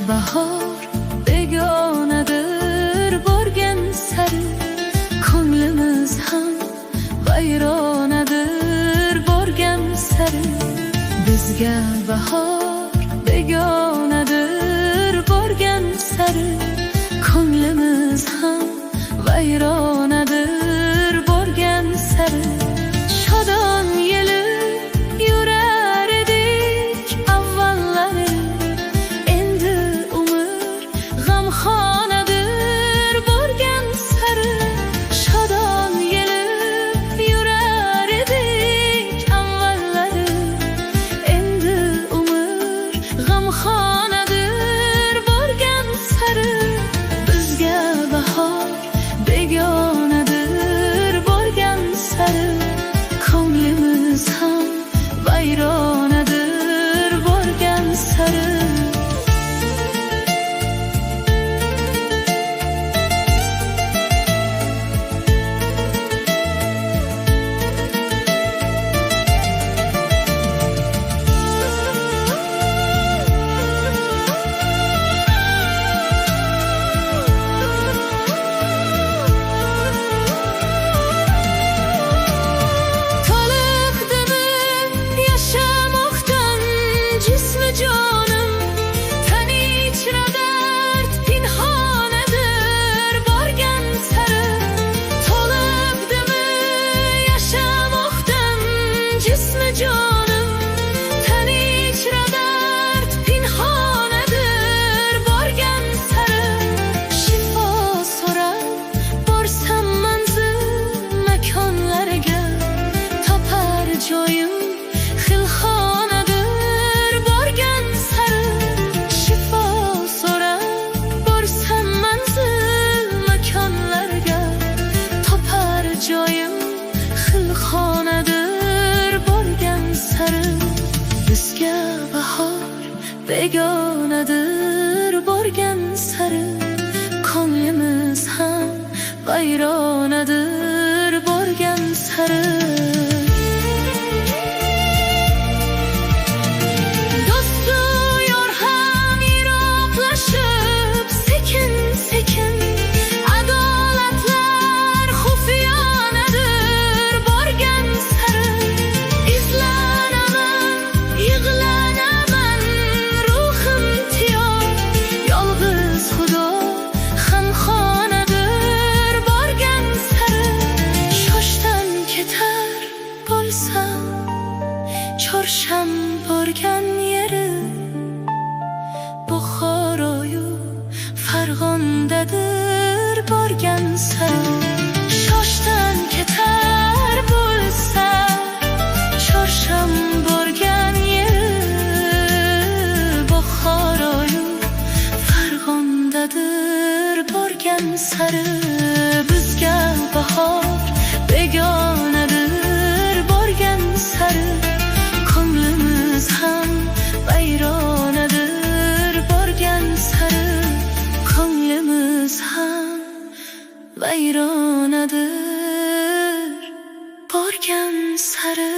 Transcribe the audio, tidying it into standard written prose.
bahor begonadir borgan sari, ko'nglimiz ham vayronadir borgan sari. Bizga bahor begonadir borgan sari, ko'nglimiz ham vayronadir borgan sari. Shodon yelib yurar edik avvallari, endi umr g'amxonadir borgan sari. Shodon yelib yurar edik avvallari, endi umr g'amxonadir borgan sari. Bizga bahor begonadir borgan sari, ko'nglimiz ham vayronadir borgan sari. Bizga bahor begonadir borgan sari, ko'nglimiz ham vayronadir borgan sari. Chorsham borgan yeri Buxoroyu Farg'onadir borgan sari. Shoshdan ketar bo'lsa, Chorsham borgan yeri Buxoroyu Farg'onadir borgan sari. Bizga bahor begonadir borgan sari, ko'nglimiz ham vayronadir borgan sari. Ko'nglimiz ham vayronadir borgan sari.